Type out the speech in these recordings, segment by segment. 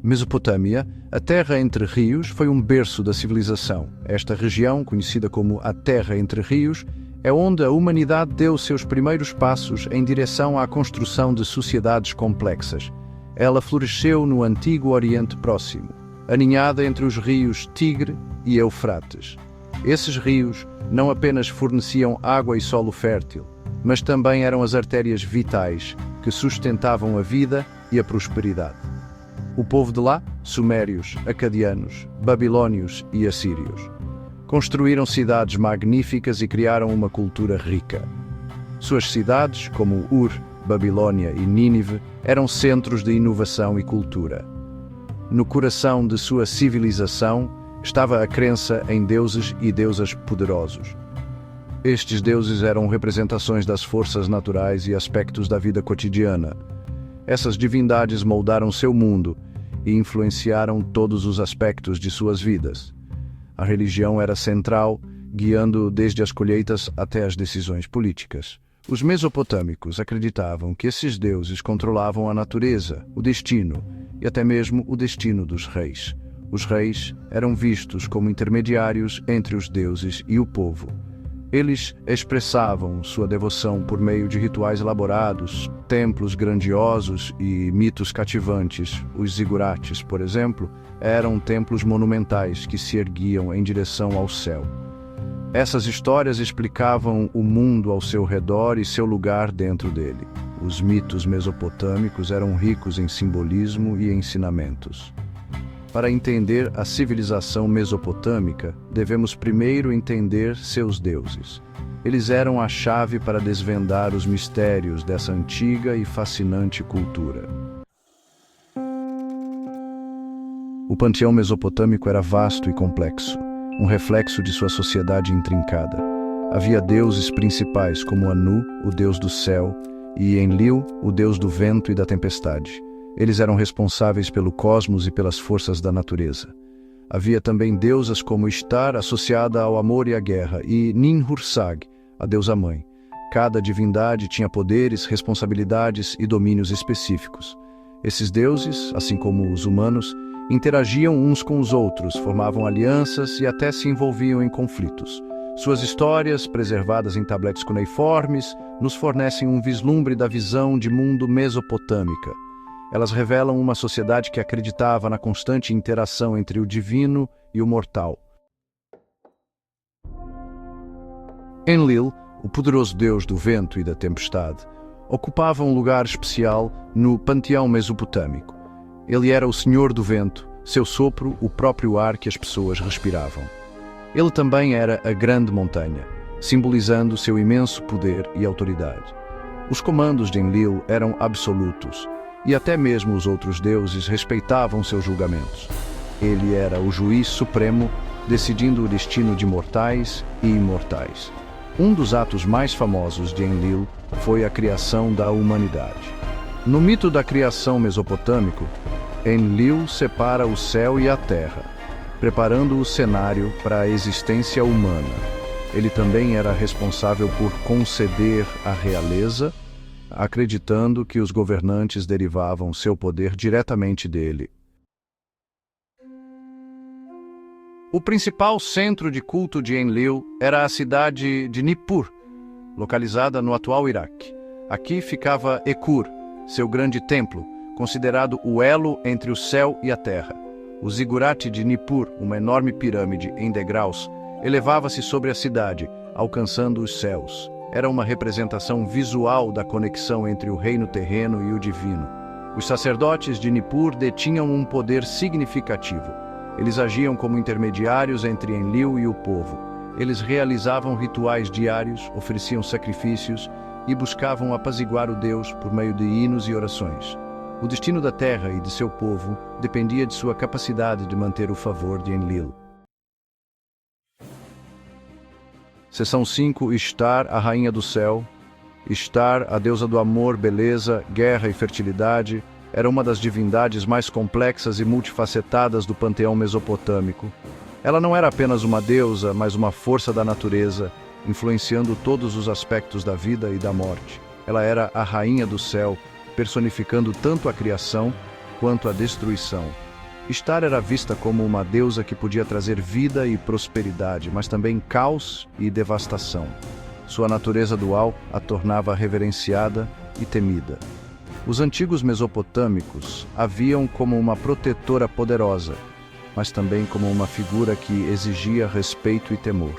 Mesopotâmia, a terra entre rios, foi um berço da civilização. Esta região, conhecida como a Terra entre Rios, é onde a humanidade deu seus primeiros passos em direção à construção de sociedades complexas. Ela floresceu no antigo Oriente Próximo, aninhada entre os rios Tigre e Eufrates. Esses rios não apenas forneciam água e solo fértil, mas também eram as artérias vitais que sustentavam a vida e a prosperidade. O povo de lá, sumérios, acadianos, babilônios e assírios, construíram cidades magníficas e criaram uma cultura rica. Suas cidades, como Ur, Babilônia e Nínive, eram centros de inovação e cultura. No coração de sua civilização estava a crença em deuses e deusas poderosos. Estes deuses eram representações das forças naturais e aspectos da vida cotidiana. Essas divindades moldaram seu mundo e influenciaram todos os aspectos de suas vidas. A religião era central, guiando desde as colheitas até as decisões políticas. Os mesopotâmicos acreditavam que esses deuses controlavam a natureza, o destino e até mesmo o destino dos reis. Os reis eram vistos como intermediários entre os deuses e o povo. Eles expressavam sua devoção por meio de rituais elaborados, templos grandiosos e mitos cativantes. Os zigurates, por exemplo, eram templos monumentais que se erguiam em direção ao céu. Essas histórias explicavam o mundo ao seu redor e seu lugar dentro dele. Os mitos mesopotâmicos eram ricos em simbolismo e ensinamentos. Para entender a civilização mesopotâmica, devemos primeiro entender seus deuses. Eles eram a chave para desvendar os mistérios dessa antiga e fascinante cultura. O panteão mesopotâmico era vasto e complexo, um reflexo de sua sociedade intrincada. Havia deuses principais como Anu, o deus do céu, e Enlil, o deus do vento e da tempestade. Eles eram responsáveis pelo cosmos e pelas forças da natureza. Havia também deusas como Ishtar, associada ao amor e à guerra, e Ninhursag, a deusa-mãe. Cada divindade tinha poderes, responsabilidades e domínios específicos. Esses deuses, assim como os humanos, interagiam uns com os outros, formavam alianças e até se envolviam em conflitos. Suas histórias, preservadas em tabletes cuneiformes, nos fornecem um vislumbre da visão de mundo mesopotâmica. Elas revelam uma sociedade que acreditava na constante interação entre o divino e o mortal. Enlil, o poderoso deus do vento e da tempestade, ocupava um lugar especial no panteão mesopotâmico. Ele era o senhor do vento, seu sopro o próprio ar que as pessoas respiravam. Ele também era a grande montanha, simbolizando seu imenso poder e autoridade. Os comandos de Enlil eram absolutos, e até mesmo os outros deuses respeitavam seus julgamentos. Ele era o juiz supremo, decidindo o destino de mortais e imortais. Um dos atos mais famosos de Enlil foi a criação da humanidade. No mito da criação mesopotâmico, Enlil separa o céu e a terra, preparando o cenário para a existência humana. Ele também era responsável por conceder a realeza, acreditando que os governantes derivavam seu poder diretamente dele. O principal centro de culto de Enlil era a cidade de Nippur, localizada no atual Iraque. Aqui ficava Ekur, seu grande templo, considerado o elo entre o céu e a terra. O zigurate de Nippur, uma enorme pirâmide em degraus, elevava-se sobre a cidade, alcançando os céus. Era uma representação visual da conexão entre o reino terreno e o divino. Os sacerdotes de Nippur detinham um poder significativo. Eles agiam como intermediários entre Enlil e o povo. Eles realizavam rituais diários, ofereciam sacrifícios e buscavam apaziguar o Deus por meio de hinos e orações. O destino da terra e de seu povo dependia de sua capacidade de manter o favor de Enlil. Seção 5. Ishtar, a rainha do céu. Ishtar, a deusa do amor, beleza, guerra e fertilidade, era uma das divindades mais complexas e multifacetadas do panteão mesopotâmico. Ela não era apenas uma deusa, mas uma força da natureza, influenciando todos os aspectos da vida e da morte. Ela era a rainha do céu, personificando tanto a criação quanto a destruição. Ishtar era vista como uma deusa que podia trazer vida e prosperidade, mas também caos e devastação. Sua natureza dual a tornava reverenciada e temida. Os antigos mesopotâmicos a viam como uma protetora poderosa, mas também como uma figura que exigia respeito e temor.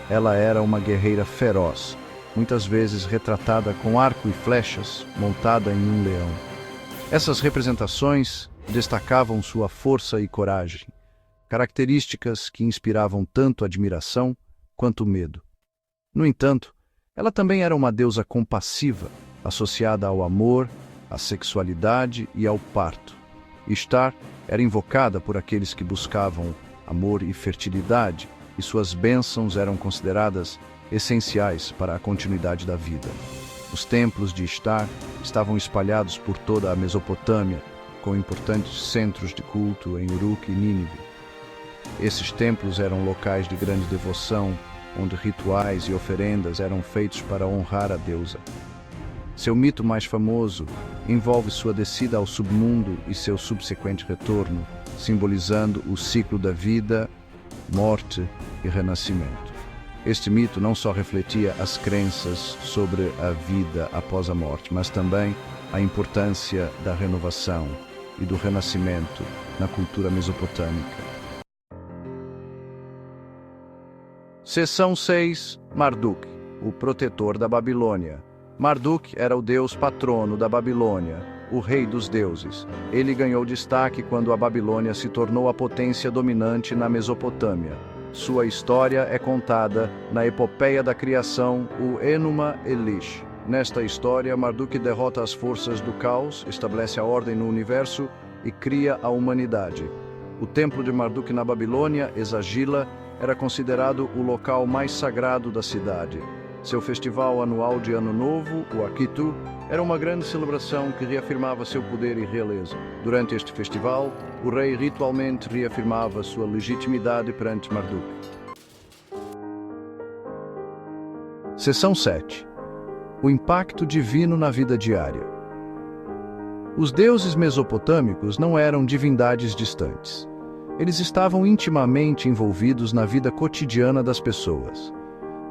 Ela era uma guerreira feroz, muitas vezes retratada com arco e flechas, montada em um leão. Essas representações destacavam sua força e coragem, características que inspiravam tanto admiração quanto medo. No entanto, ela também era uma deusa compassiva, associada ao amor, à sexualidade e ao parto. Ishtar era invocada por aqueles que buscavam amor e fertilidade, e suas bênçãos eram consideradas essenciais para a continuidade da vida. Os templos de Ishtar estavam espalhados por toda a Mesopotâmia, com importantes centros de culto em Uruk e Nínive. Esses templos eram locais de grande devoção, onde rituais e oferendas eram feitos para honrar a deusa. Seu mito mais famoso envolve sua descida ao submundo e seu subsequente retorno, simbolizando o ciclo da vida, morte e renascimento. Este mito não só refletia as crenças sobre a vida após a morte, mas também a importância da renovação e do renascimento na cultura mesopotâmica. Seção 6. Marduk, o protetor da Babilônia. Marduk era o deus patrono da Babilônia, o rei dos deuses. Ele ganhou destaque quando a Babilônia se tornou a potência dominante na Mesopotâmia. Sua história é contada na epopeia da criação, o Enuma Elish. Nesta história, Marduk derrota as forças do caos, estabelece a ordem no universo e cria a humanidade. O templo de Marduk na Babilônia, Esagila, era considerado o local mais sagrado da cidade. Seu festival anual de Ano Novo, o Akitu, era uma grande celebração que reafirmava seu poder e realeza. Durante este festival, o rei ritualmente reafirmava sua legitimidade perante Marduk. Seção 7. O impacto divino na vida diária. Os deuses mesopotâmicos não eram divindades distantes. Eles estavam intimamente envolvidos na vida cotidiana das pessoas.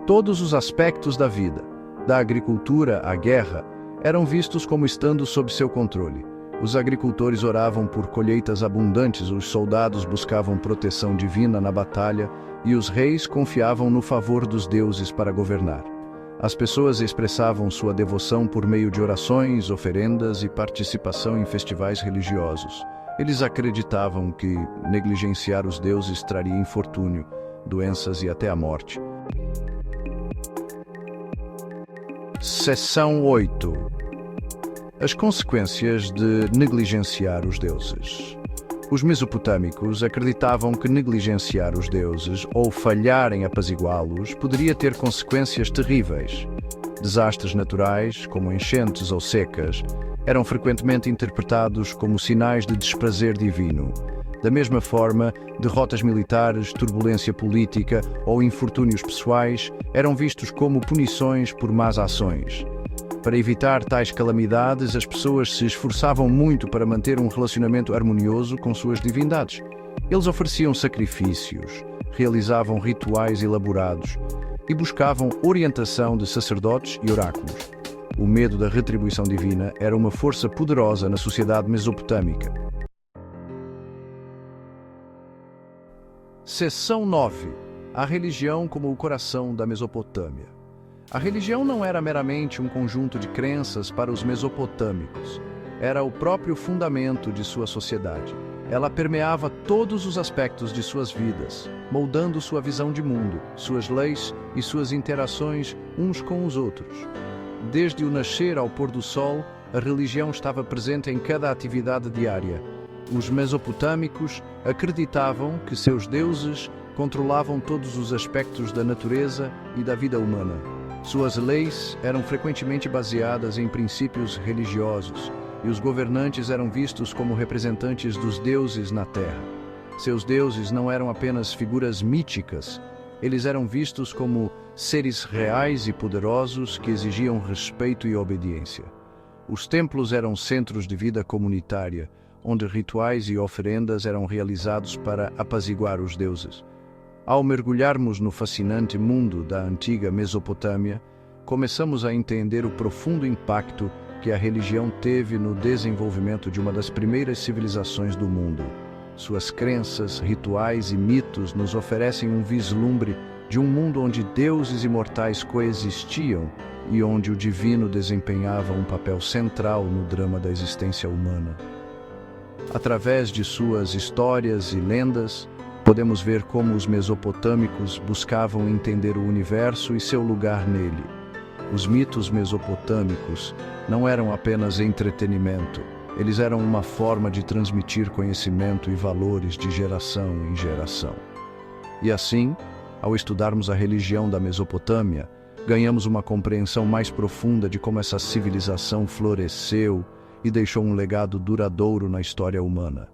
Todos os aspectos da vida, da agricultura à guerra, eram vistos como estando sob seu controle. Os agricultores oravam por colheitas abundantes, os soldados buscavam proteção divina na batalha e os reis confiavam no favor dos deuses para governar. As pessoas expressavam sua devoção por meio de orações, oferendas e participação em festivais religiosos. Eles acreditavam que negligenciar os deuses traria infortúnio, doenças e até a morte. Seção 8. As consequências de negligenciar os deuses. Os mesopotâmicos acreditavam que negligenciar os deuses ou falhar em apaziguá-los poderia ter consequências terríveis. Desastres naturais, como enchentes ou secas, eram frequentemente interpretados como sinais de desprazer divino. Da mesma forma, derrotas militares, turbulência política ou infortúnios pessoais eram vistos como punições por más ações. Para evitar tais calamidades, as pessoas se esforçavam muito para manter um relacionamento harmonioso com suas divindades. Eles ofereciam sacrifícios, realizavam rituais elaborados e buscavam orientação de sacerdotes e oráculos. O medo da retribuição divina era uma força poderosa na sociedade mesopotâmica. Seção 9. A religião como o coração da Mesopotâmia. A religião não era meramente um conjunto de crenças para os mesopotâmicos. Era o próprio fundamento de sua sociedade. Ela permeava todos os aspectos de suas vidas, moldando sua visão de mundo, suas leis e suas interações uns com os outros. Desde o nascer ao pôr do sol, a religião estava presente em cada atividade diária. Os mesopotâmicos acreditavam que seus deuses controlavam todos os aspectos da natureza e da vida humana. Suas leis eram frequentemente baseadas em princípios religiosos, e os governantes eram vistos como representantes dos deuses na terra. Seus deuses não eram apenas figuras míticas, eles eram vistos como seres reais e poderosos que exigiam respeito e obediência. Os templos eram centros de vida comunitária, onde rituais e oferendas eram realizados para apaziguar os deuses. Ao mergulharmos no fascinante mundo da antiga Mesopotâmia, começamos a entender o profundo impacto que a religião teve no desenvolvimento de uma das primeiras civilizações do mundo. Suas crenças, rituais e mitos nos oferecem um vislumbre de um mundo onde deuses e mortais coexistiam e onde o divino desempenhava um papel central no drama da existência humana. Através de suas histórias e lendas, podemos ver como os mesopotâmicos buscavam entender o universo e seu lugar nele. Os mitos mesopotâmicos não eram apenas entretenimento, eles eram uma forma de transmitir conhecimento e valores de geração em geração. E assim, ao estudarmos a religião da Mesopotâmia, ganhamos uma compreensão mais profunda de como essa civilização floresceu e deixou um legado duradouro na história humana.